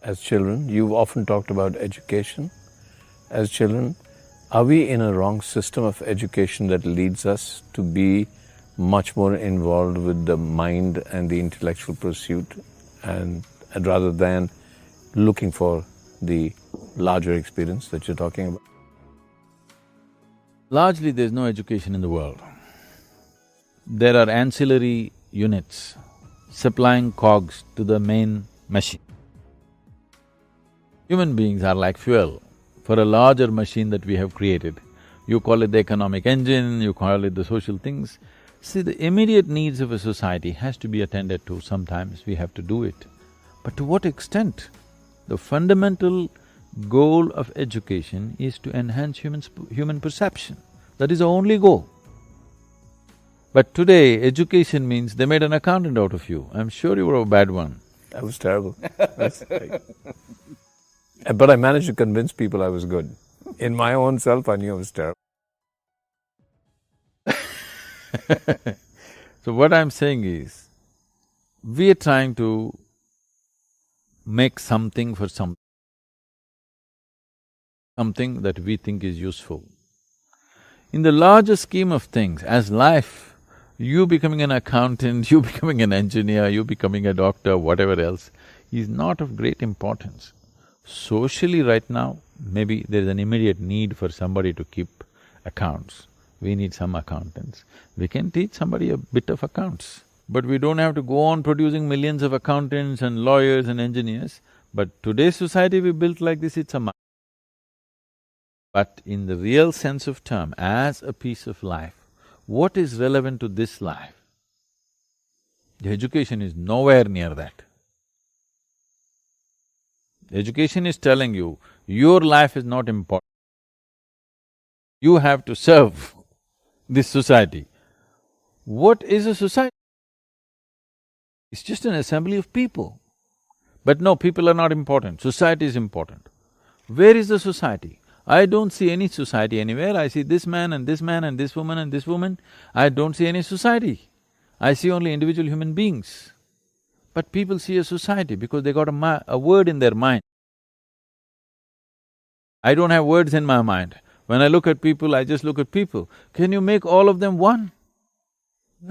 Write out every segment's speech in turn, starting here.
as children, you've often talked about education. As children, are we in a wrong system of education that leads us to be much more involved with the mind and the intellectual pursuit and rather than looking for the larger experience that you're talking about? Largely, there's no education in the world. There are ancillary units supplying cogs to the main machine. Human beings are like fuel for a larger machine that we have created. You call it the economic engine, you call it the social things. See, the immediate needs of a society has to be attended to, sometimes we have to do it. But to what extent? The fundamental goal of education is to enhance human perception. That is the only goal. But today, education means they made an accountant out of you. I'm sure you were a bad one. That was terrible. But I managed to convince people I was good. In my own self, I knew I was terrible. So what I'm saying is, we are trying to make something for something that we think is useful. In the larger scheme of things, as life, you becoming an accountant, you becoming an engineer, you becoming a doctor, whatever else, is not of great importance. Socially right now, maybe there is an immediate need for somebody to keep accounts. We need some accountants. We can teach somebody a bit of accounts, but we don't have to go on producing millions of accountants and lawyers and engineers. But today's society we built like this, it's a must. But in the real sense of term, as a piece of life, what is relevant to this life? The education is nowhere near that. Education is telling you, your life is not important. You have to serve this society. What is a society? It's just an assembly of people. But no, people are not important, society is important. Where is the society? I don't see any society anywhere. I see this man and this man and this woman and this woman. I don't see any society. I see only individual human beings. But people see a society because they got a word in their mind. I don't have words in my mind. When I look at people, I just look at people. Can you make all of them one?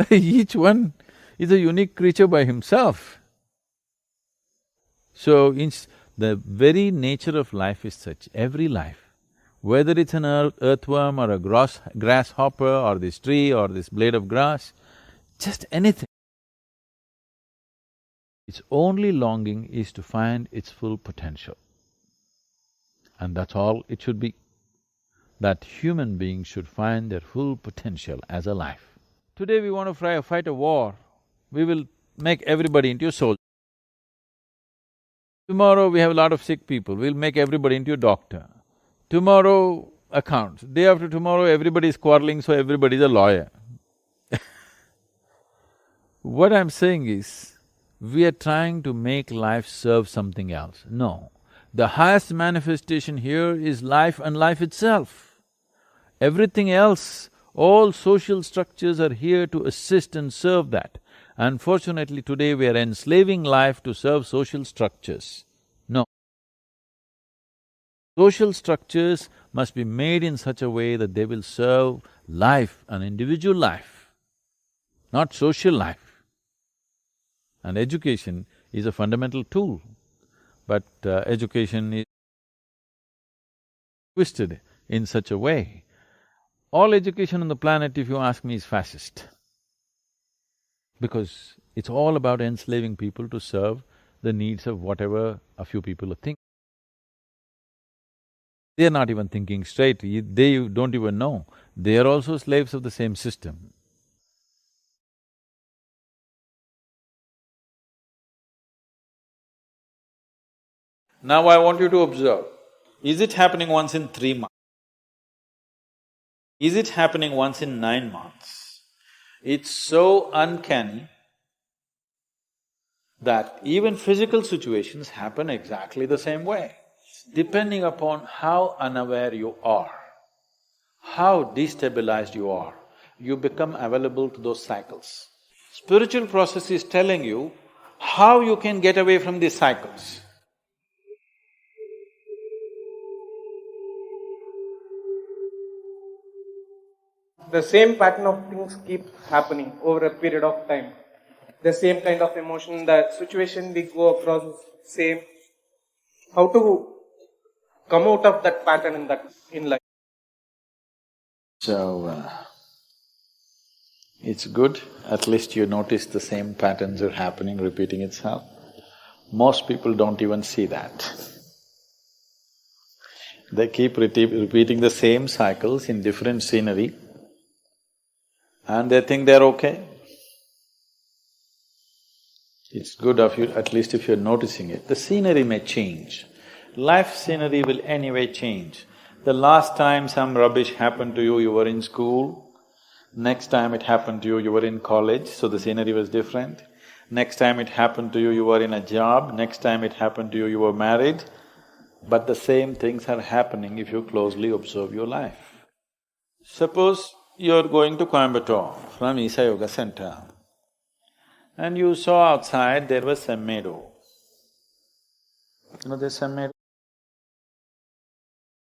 Each one is a unique creature by himself. So, the very nature of life is such, every life, whether it's an earthworm or a grasshopper or this tree or this blade of grass, just anything. Its only longing is to find its full potential. And that's all it should be, that human beings should find their full potential as a life. Today we want to fight a war, we will make everybody into a soldier. Tomorrow we have a lot of sick people, we'll make everybody into a doctor. Tomorrow, accounts. Day after tomorrow, everybody is quarreling, so everybody is a lawyer. What I'm saying is, we are trying to make life serve something else. No. The highest manifestation here is life and life itself. Everything else, all social structures are here to assist and serve that. Unfortunately, today we are enslaving life to serve social structures. No. Social structures must be made in such a way that they will serve life, an individual life, not social life. And education is a fundamental tool. But education is twisted in such a way. All education on the planet, if you ask me, is fascist. Because it's all about enslaving people to serve the needs of whatever a few people are thinking. They're not even thinking straight, they don't even know. They are also slaves of the same system. Now I want you to observe, is it happening once in 3 months? Is it happening once in 9 months? It's so uncanny that even physical situations happen exactly the same way. Depending upon how unaware you are, how destabilized you become available to those cycles. Spiritual process is telling you how you can get away from these cycles. the same pattern of things keep happening over a period of time. The same kind of emotion, the situation we go across is same. How to come out of that pattern in life? So, it's good, at least you notice the same patterns are happening, repeating itself. Most people don't even see that. They keep repeating the same cycles in different scenery and they think they're okay. It's good of you, at least if you're noticing it. The scenery may change. Life scenery will anyway change. The last time some rubbish happened to you, you were in school. Next time it happened to you, you were in college, so the scenery was different. Next time it happened to you, you were in a job. Next time it happened to you, you were married. But the same things are happening if you closely observe your life. Suppose you're going to Coimbatore from Isa Yoga Center and you saw outside there was a meadow. You know there's a meadow?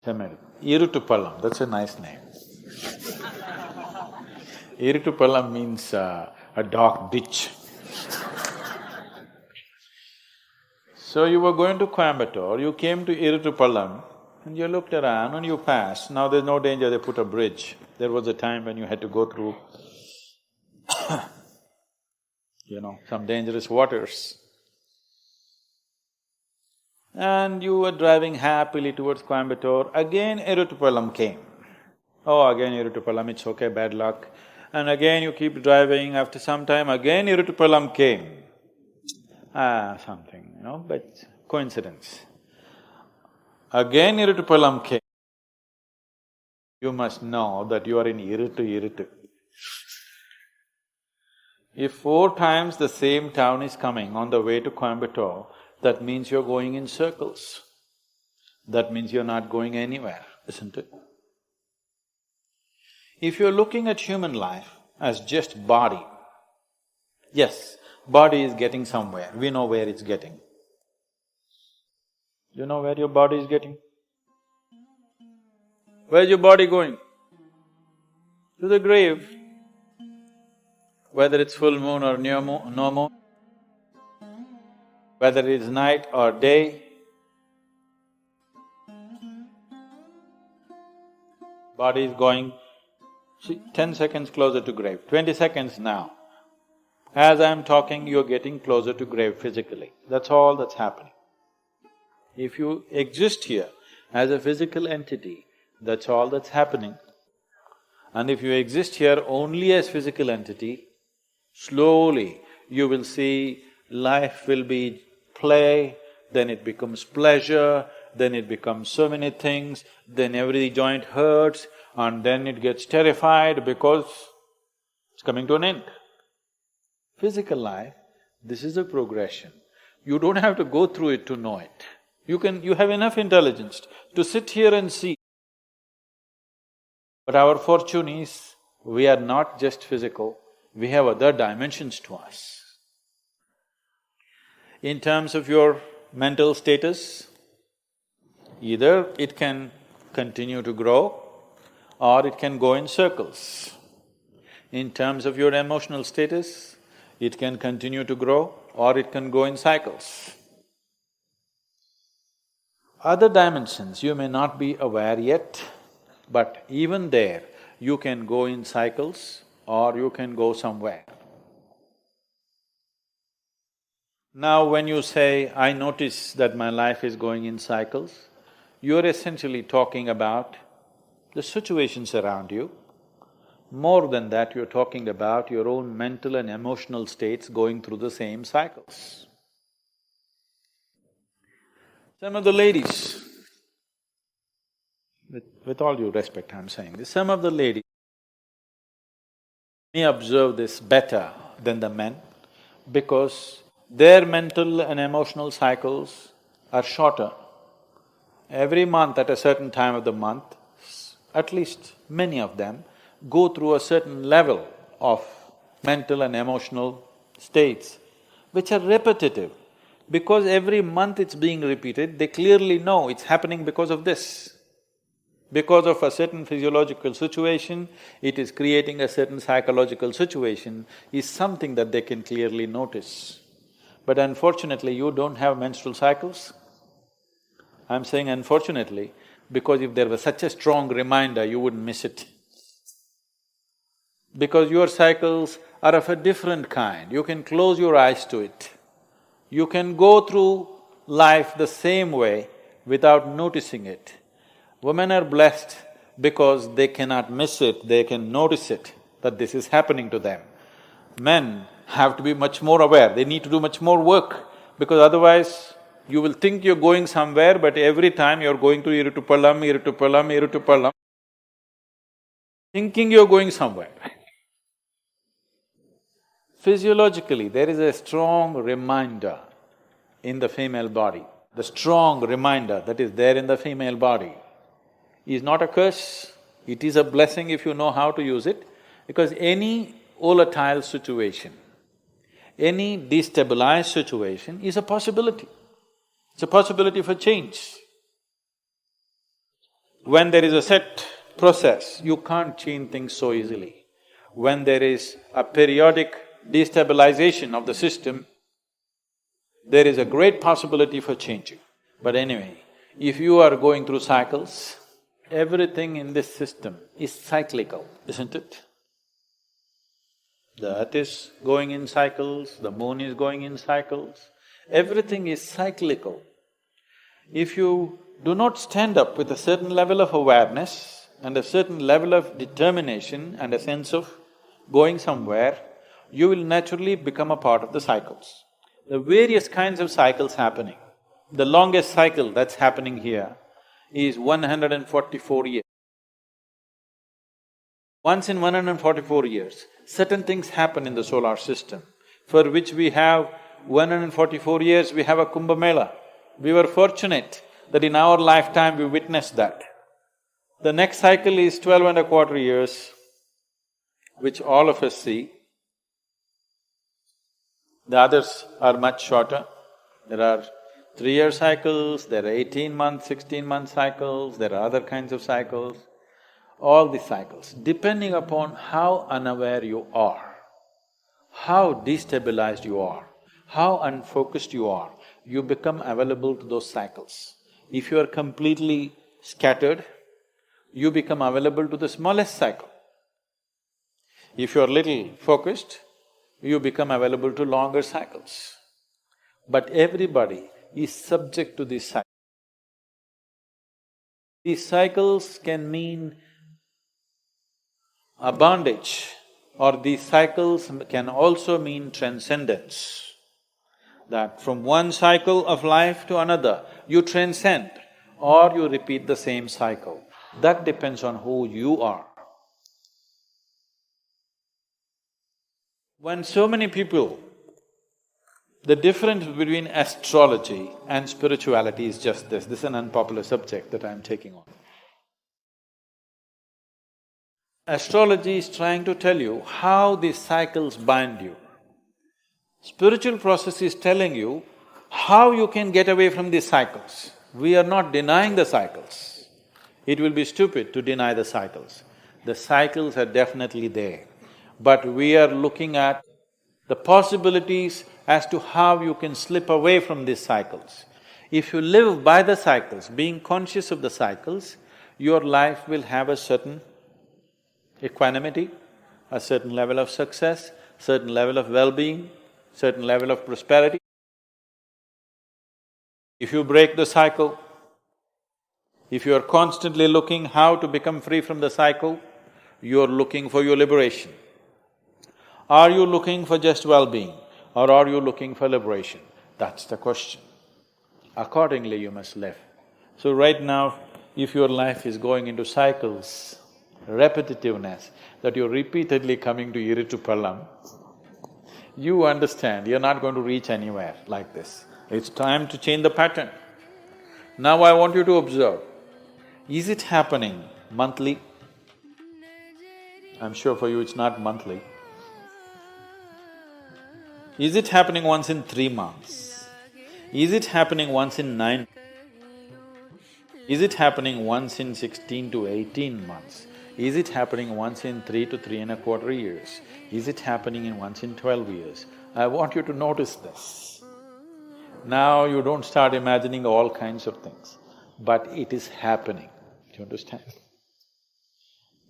A meadow. Irutupallam, that's a nice name. Irutupallam means a dark ditch. So you were going to Coimbatore, you came to Irutupallam and you looked around and you passed. Now there's no danger, they put a bridge. There was a time when you had to go through some dangerous waters. And you were driving happily towards Coimbatore, again Irutupallam came. Oh, again Irutupallam, it's okay, bad luck. And again you keep driving, after some time again Irutupallam came. Something, but coincidence. Again Irutupallam came. You must know that you are in Irutu. If 4 times the same town is coming on the way to Coimbatore, that means you're going in circles. That means you're not going anywhere, isn't it? If you're looking at human life as just body, yes, body is getting somewhere, we know where it's getting. You know where your body is getting? Where's your body going? To the grave. Whether it's full moon or no moon, whether it's night or day, body is going, 10 seconds closer to grave, 20 seconds now. As I'm talking, you're getting closer to grave physically. That's all that's happening. If you exist here as a physical entity, that's all that's happening. And if you exist here only as physical entity, slowly you will see life will be play, then it becomes pleasure, then it becomes so many things, then every joint hurts, and then it gets terrified because it's coming to an end. Physical life, this is a progression. You don't have to go through it to know it. You have enough intelligence to sit here and see. But our fortune is, we are not just physical, we have other dimensions to us. In terms of your mental status, either it can continue to grow or it can go in circles. In terms of your emotional status, it can continue to grow or it can go in cycles. Other dimensions you may not be aware yet, but even there, you can go in cycles or you can go somewhere. Now when you say, I notice that my life is going in cycles, you're essentially talking about the situations around you. More than that, you're talking about your own mental and emotional states going through the same cycles. Some of the ladies, with all due respect I'm saying this, some of the ladies may observe this better than the men because their mental and emotional cycles are shorter. Every month at a certain time of the month, at least many of them go through a certain level of mental and emotional states which are repetitive. Because every month it's being repeated, they clearly know it's happening because of this. Because of a certain physiological situation, it is creating a certain psychological situation, is something that they can clearly notice. But unfortunately, you don't have menstrual cycles. I'm saying unfortunately, because if there was such a strong reminder, you wouldn't miss it. Because your cycles are of a different kind, you can close your eyes to it. You can go through life the same way without noticing it. Women are blessed because they cannot miss it, they can notice it, that this is happening to them. Men have to be much more aware, they need to do much more work, because otherwise you will think you're going somewhere, but every time you're going to Iritupalam, thinking you're going somewhere. Physiologically, there is a strong reminder in the female body. The strong reminder that is there in the female body is not a curse, it is a blessing if you know how to use it, because any volatile situation, any destabilized situation is a possibility. It's a possibility for change. When there is a set process, you can't change things so easily. When there is a periodic destabilization of the system, there is a great possibility for changing. But anyway, if you are going through cycles, everything in this system is cyclical, isn't it? The earth is going in cycles, the moon is going in cycles, everything is cyclical. If you do not stand up with a certain level of awareness and a certain level of determination and a sense of going somewhere, you will naturally become a part of the cycles. The various kinds of cycles happening. The longest cycle that's happening here is 144 years. Once in 144 years, certain things happen in the solar system, for which we have 144 years, we have a Kumbh Mela. We were fortunate that in our lifetime we witnessed that. The next cycle is 12 and a quarter years, which all of us see. The others are much shorter. There are 3-year cycles, there are 18-month, 16-month cycles, there are other kinds of cycles. All these cycles, depending upon how unaware you are, how destabilized you are, how unfocused you are, you become available to those cycles. If you are completely scattered, you become available to the smallest cycle. If you are little focused, you become available to longer cycles. But everybody is subject to these cycles. These cycles can mean a bondage, or these cycles can also mean transcendence. That from one cycle of life to another, you transcend or you repeat the same cycle. That depends on who you are. When so many people… The difference between astrology and spirituality is just this is an unpopular subject that I'm taking on. Astrology is trying to tell you how these cycles bind you. Spiritual process is telling you how you can get away from these cycles. We are not denying the cycles. It will be stupid to deny the cycles. The cycles are definitely there, but we are looking at the possibilities as to how you can slip away from these cycles. If you live by the cycles, being conscious of the cycles, your life will have a certain equanimity, a certain level of success, certain level of well-being, certain level of prosperity. If you break the cycle, if you are constantly looking how to become free from the cycle, you are looking for your liberation. Are you looking for just well-being or are you looking for liberation? That's the question. Accordingly, you must live. So right now, if your life is going into cycles, repetitiveness, that you're repeatedly coming to Iritupalam, you understand you're not going to reach anywhere like this. It's time to change the pattern. Now I want you to observe, is it happening monthly? I'm sure for you it's not monthly. Is it happening once in 3 months? Is it happening once in 9? Is it happening once in 16 to 18 months? Is it happening once in 3 to 3.25 years? Is it happening in once in 12 years? I want you to notice this. Now you don't start imagining all kinds of things, but it is happening. Do you understand?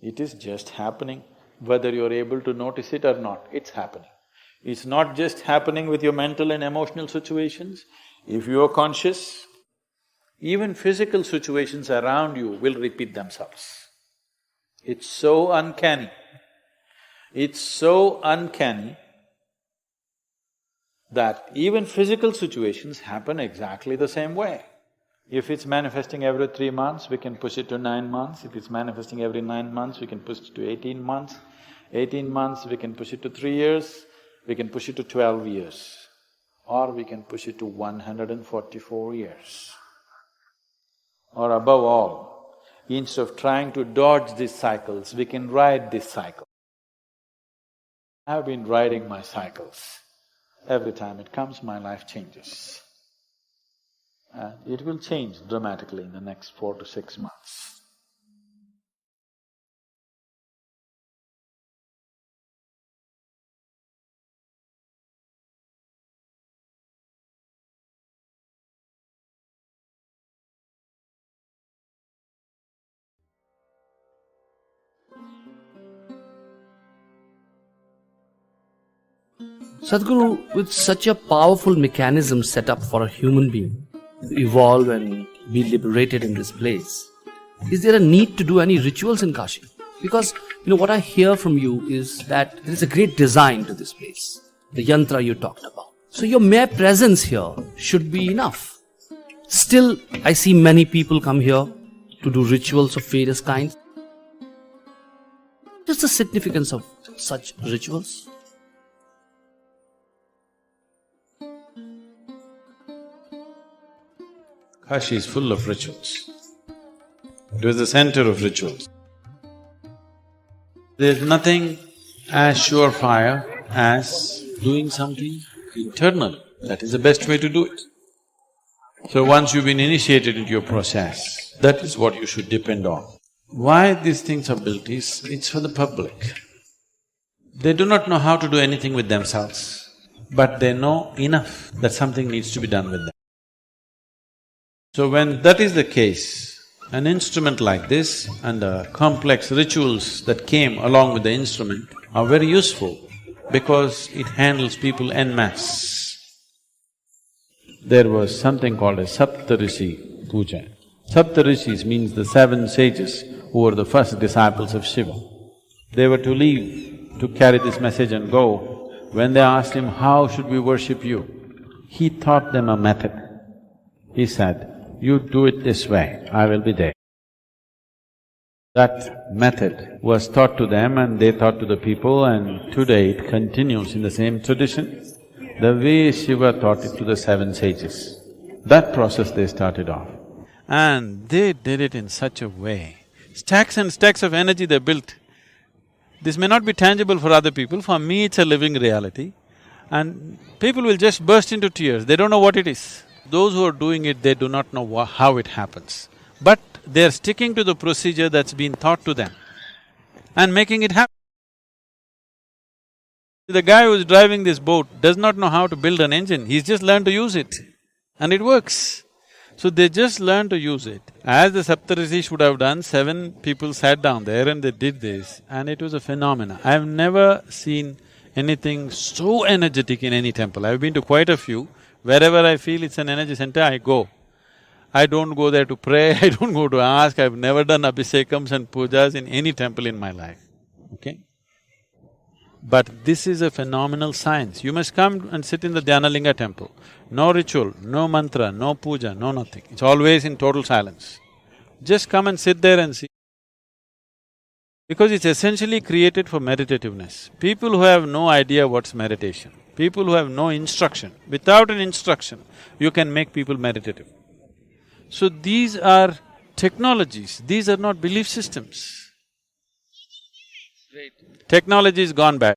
It is just happening, whether you're able to notice it or not, it's happening. It's not just happening with your mental and emotional situations. If you are conscious, even physical situations around you will repeat themselves. It's so uncanny. It's so uncanny that even physical situations happen exactly the same way. If it's manifesting every 3 months, we can push it to 9 months. If it's manifesting every 9 months, we can push it to 18 months. 18 months, we can push it to 3 years. We can push it to 12 years. Or we can push it to 144 years. Or above all, instead of trying to dodge these cycles, we can ride this cycle. I've been riding my cycles. Every time it comes, my life changes. And it will change dramatically in the next 4 to 6 months. Sadhguru, with such a powerful mechanism set up for a human being to evolve and be liberated in this place, is there a need to do any rituals in Kashi? Because, what I hear from you is that there is a great design to this place, the yantra you talked about. So your mere presence here should be enough. Still, I see many people come here to do rituals of various kinds. What is the significance of such rituals? Kashi is full of rituals. It was the center of rituals. There's nothing as surefire as doing something internal. That is the best way to do it. So once you've been initiated into your process, that is what you should depend on. Why these things are built is, it's for the public. They do not know how to do anything with themselves, but they know enough that something needs to be done with them. So when that is the case, an instrument like this and the complex rituals that came along with the instrument are very useful because it handles people en masse. There was something called a Saptarishi puja. Saptarishis means the 7 sages who were the first disciples of Shiva. They were to leave, to carry this message and go. When they asked him, how should we worship you? He taught them a method. He said, you do it this way, I will be there. That method was taught to them and they taught to the people, and today it continues in the same tradition. The way Shiva taught it to the 7 sages, that process they started off. And they did it in such a way, stacks and stacks of energy they built. This may not be tangible for other people, for me it's a living reality. And people will just burst into tears, they don't know what it is. Those who are doing it, they do not know how it happens. But they're sticking to the procedure that's been taught to them and making it happen. The guy who's driving this boat does not know how to build an engine, he's just learned to use it and it works. So they just learned to use it. As the Saptarishis would have done, 7 people sat down there and they did this and it was a phenomena. I've never seen anything so energetic in any temple. I've been to quite a few. Wherever I feel it's an energy center, I go. I don't go there to pray, I don't go to ask, I've never done abhishekams and pujas in any temple in my life, okay? But this is a phenomenal science. You must come and sit in the Dhyanalinga temple. No ritual, no mantra, no puja, no nothing. It's always in total silence. Just come and sit there and see. Because it's essentially created for meditativeness. People who have no idea what's meditation, people who have no instruction, without an instruction, you can make people meditative. So these are technologies, these are not belief systems. Great. Technology is gone bad.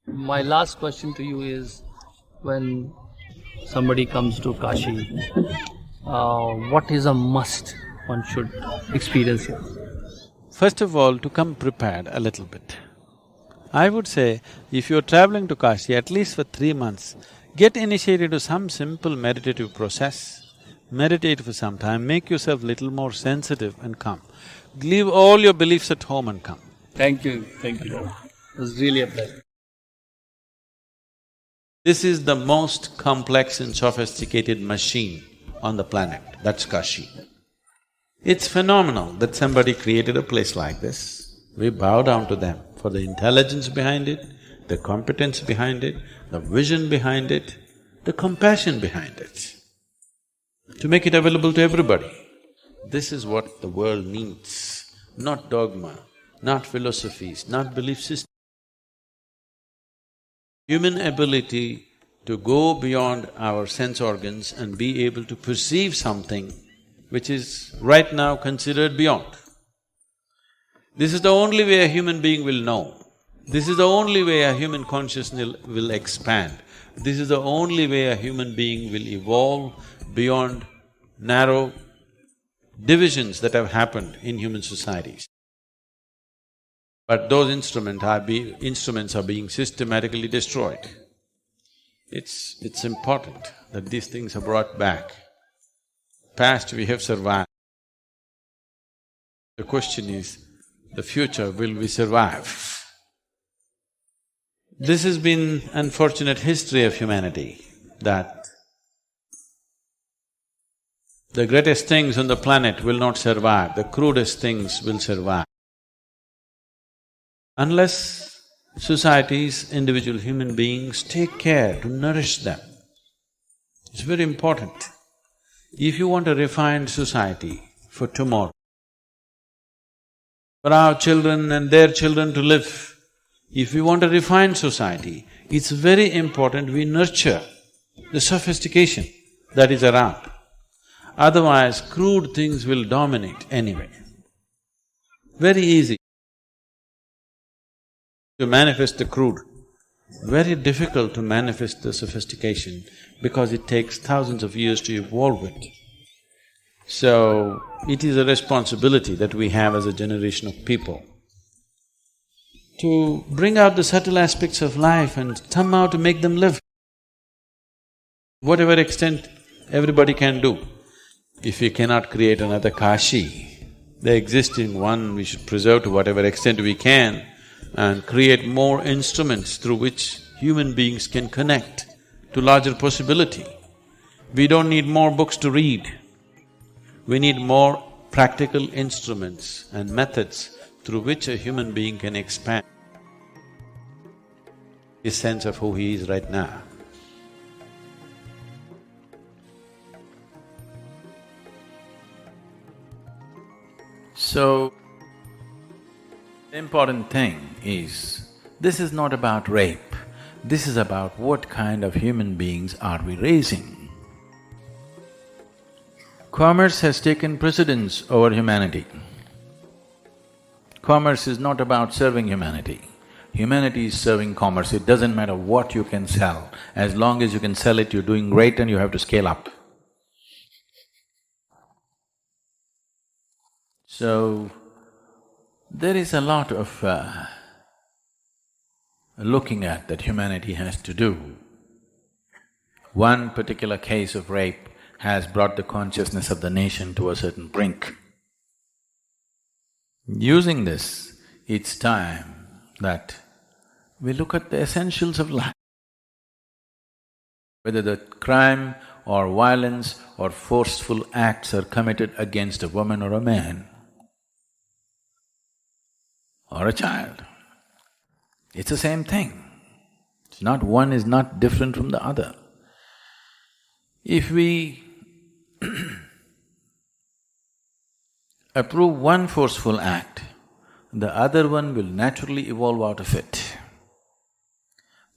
My last question to you is, when somebody comes to Kashi what is a must one should experience here? First of all, to come prepared a little bit. I would say, if you're traveling to Kashi, at least for 3 months, get initiated to some simple meditative process. Meditate for some time, make yourself little more sensitive and come. Leave all your beliefs at home and come. Thank you. It was really a pleasure. This is the most complex and sophisticated machine on the planet, that's Kashi. It's phenomenal that somebody created a place like this. We bow down to them for the intelligence behind it, the competence behind it, the vision behind it, the compassion behind it, to make it available to everybody. This is what the world needs, not dogma, not philosophies, not belief systems. Human ability to go beyond our sense organs and be able to perceive something which is right now considered beyond. This is the only way a human being will know. This is the only way a human consciousness will expand. This is the only way a human being will evolve beyond narrow divisions that have happened in human societies. But those instruments are being systematically destroyed. It's important that these things are brought back. Past we have survived. The question is, the future, will we survive? This has been unfortunate history of humanity, that the greatest things on the planet will not survive, the crudest things will survive. Unless societies, individual human beings take care to nourish them. It's very important. If you want a refined society for tomorrow, for our children and their children to live, if we want a refined society, it's very important we nurture the sophistication that is around. Otherwise, crude things will dominate anyway. Very easy to manifest the crude, very difficult to manifest the sophistication because it takes thousands of years to evolve it. So, it is a responsibility that we have as a generation of people to bring out the subtle aspects of life and somehow to make them live. Whatever extent everybody can do. If we cannot create another Kashi, the existing one we should preserve to whatever extent we can and create more instruments through which human beings can connect to larger possibility. We don't need more books to read. We need more practical instruments and methods through which a human being can expand his sense of who he is right now. So, the important thing is, this is not about rape, this is about what kind of human beings are we raising. Commerce has taken precedence over humanity. Commerce is not about serving humanity. Humanity is serving commerce. It doesn't matter what you can sell. As long as you can sell it, you're doing great and you have to scale up. So, there is a lot of looking at that humanity has to do. One particular case of rape has brought the consciousness of the nation to a certain brink. Using this, it's time that we look at the essentials of life. Whether the crime or violence or forceful acts are committed against a woman or a man or a child, it's the same thing. It's not… one is not different from the other. If we approve one forceful act, the other one will naturally evolve out of it.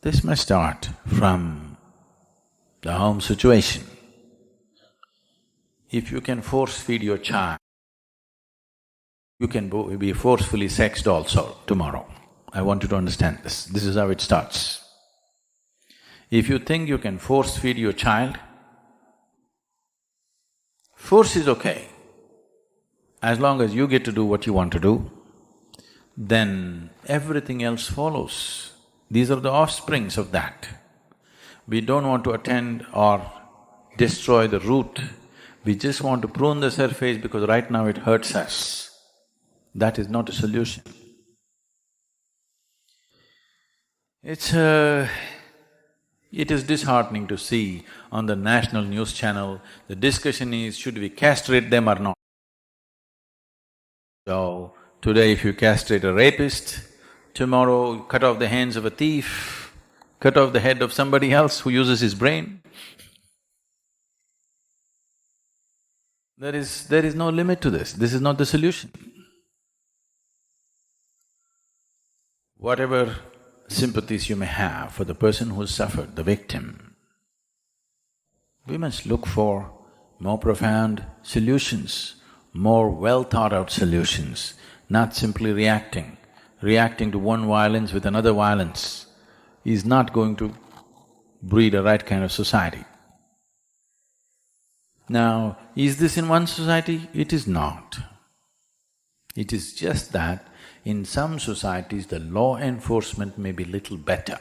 This must start from the home situation. If you can force-feed your child, you can be forcefully sexed also tomorrow. I want you to understand this. This is how it starts. If you think you can force-feed your child, Force is okay. As long as you get to do what you want to do, then everything else follows. These are the offsprings of that. We don't want to attend or destroy the root. We just want to prune the surface because right now it hurts us. That is not a solution. It is disheartening to see on the national news channel, the discussion is, should we castrate them or not? So, today if you castrate a rapist, tomorrow you cut off the hands of a thief, cut off the head of somebody else who uses his brain. There is no limit to this. This is not the solution. Whatever sympathies you may have for the person who suffered, the victim, we must look for more profound solutions, more well-thought-out solutions, not simply reacting. Reacting to one violence with another violence is not going to breed a right kind of society. Now, is this in one society? It is not. It is just that in some societies the law enforcement may be little better.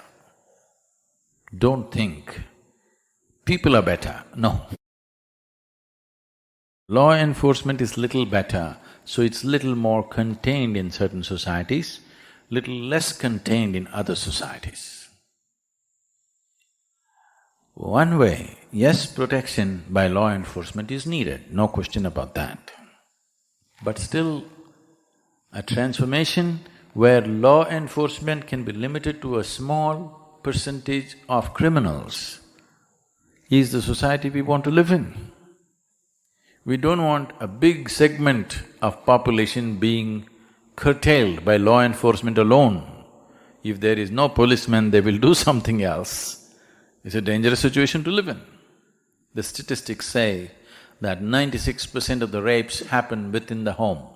Don't think people are better, no. Law enforcement is little better, so it's little more contained in certain societies, little less contained in other societies. One way, yes, protection by law enforcement is needed, no question about that. But still, a transformation where law enforcement can be limited to a small percentage of criminals is the society we want to live in. We don't want a big segment of population being curtailed by law enforcement alone. If there is no policeman, they will do something else. It's a dangerous situation to live in. The statistics say that 96% of the rapes happen within the home.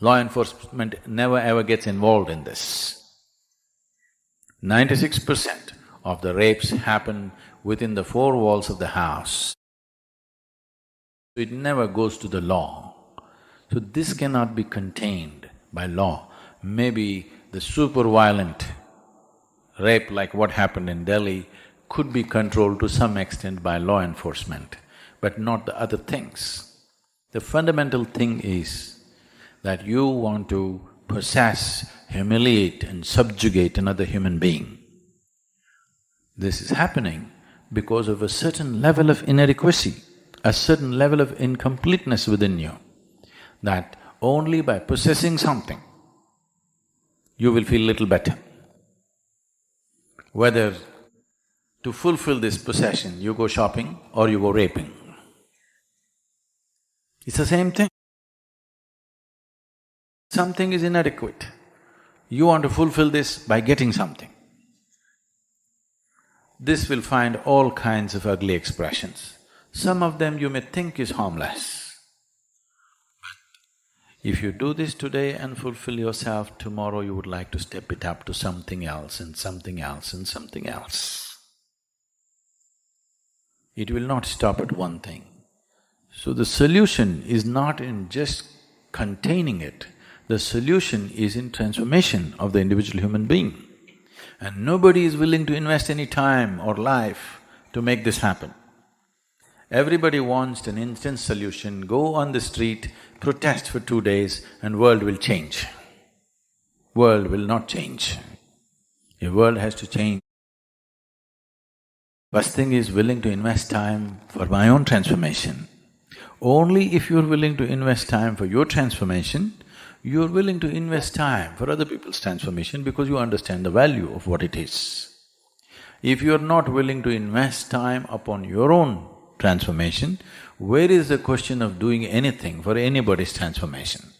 Law enforcement never ever gets involved in this. 96% of the rapes happen within the four walls of the house. It never goes to the law. So this cannot be contained by law. Maybe the super violent rape like what happened in Delhi could be controlled to some extent by law enforcement, but not the other things. The fundamental thing is that you want to possess, humiliate and subjugate another human being. This is happening because of a certain level of inadequacy, a certain level of incompleteness within you, that only by possessing something, you will feel little better. Whether to fulfill this possession, you go shopping or you go raping. It's the same thing. Something is inadequate. You want to fulfill this by getting something. This will find all kinds of ugly expressions. Some of them you may think is harmless. But if you do this today and fulfill yourself, tomorrow you would like to step it up to something else and something else and something else. It will not stop at one thing. So the solution is not in just containing it, the solution is in transformation of the individual human being. And nobody is willing to invest any time or life to make this happen. Everybody wants an instant solution, go on the street, protest for 2 days and world will change. World will not change. Your world has to change. First thing is willing to invest time for my own transformation. Only if you're willing to invest time for your transformation, you're willing to invest time for other people's transformation because you understand the value of what it is. If you're not willing to invest time upon your own transformation, where is the question of doing anything for anybody's transformation?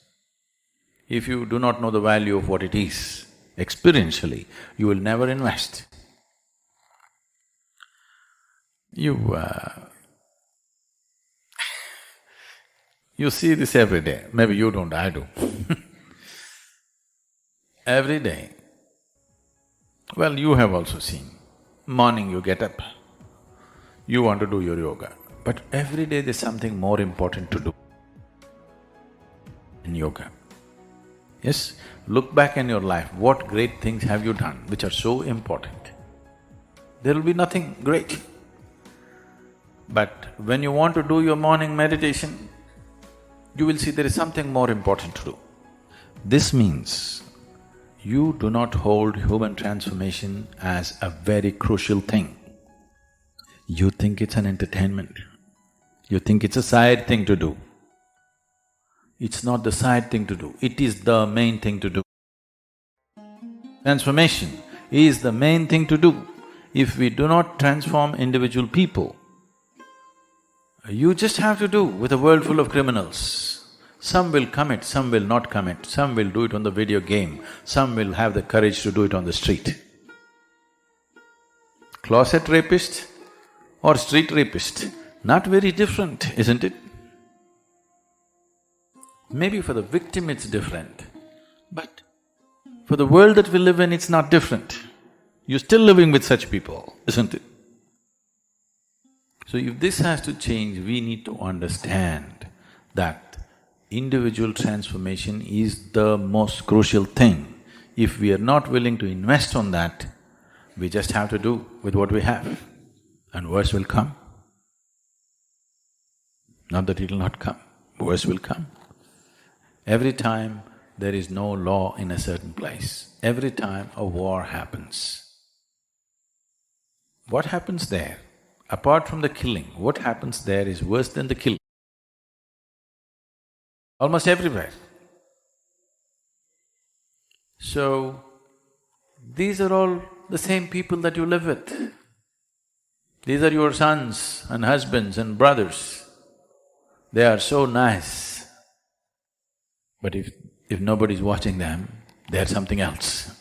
If you do not know the value of what it is experientially, you will never invest. You see this every day, maybe you don't, I do. Every day, well, you have also seen, morning you get up, you want to do your yoga. But every day there's something more important to do in yoga. Yes, look back in your life, what great things have you done which are so important? There will be nothing great. But when you want to do your morning meditation, you will see there is something more important to do. This means you do not hold human transformation as a very crucial thing. You think it's an entertainment. You think it's a side thing to do. It's not the side thing to do, it is the main thing to do. Transformation is the main thing to do. If we do not transform individual people, you just have to do with a world full of criminals. Some will commit, some will not commit, some will do it on the video game, some will have the courage to do it on the street. Closet rapist or street rapist, not very different, isn't it? Maybe for the victim it's different, but for the world that we live in, it's not different. You're still living with such people, isn't it? So if this has to change, we need to understand that individual transformation is the most crucial thing. If we are not willing to invest on that, we just have to do with what we have, and worse will come. Not that it'll not come, worse will come. Every time there is no law in a certain place, every time a war happens, what happens there? Apart from the killing, what happens there is worse than the killing. Almost everywhere. So, these are all the same people that you live with. These are your sons and husbands and brothers. They are so nice. But if nobody's watching them, they're something else.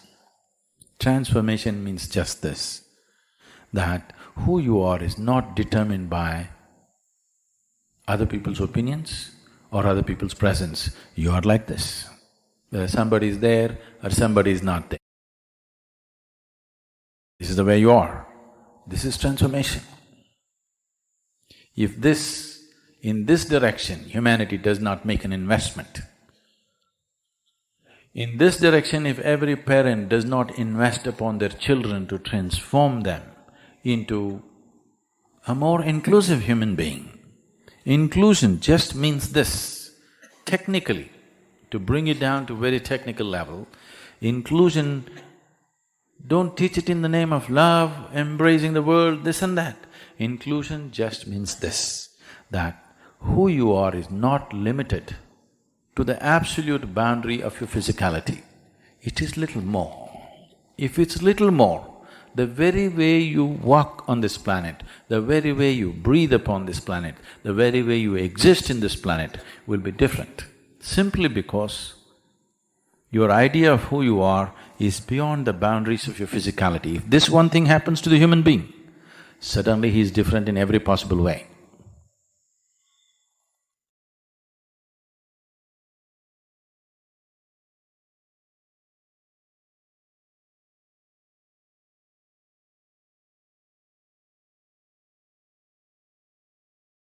Transformation means just this, that who you are is not determined by other people's opinions or other people's presence. You are like this. Whether somebody is there or somebody is not there. This is the way you are. This is transformation. If in this direction, humanity does not make an investment, in this direction, if every parent does not invest upon their children to transform them into a more inclusive human being. Inclusion just means this. Technically, to bring it down to very technical level, inclusion, don't teach it in the name of love, embracing the world, this and that. Inclusion just means this, that who you are is not limited to the absolute boundary of your physicality. It is little more. If it's little more, the very way you walk on this planet, the very way you breathe upon this planet, the very way you exist in this planet will be different, simply because your idea of who you are is beyond the boundaries of your physicality. If this one thing happens to the human being, suddenly he is different in every possible way.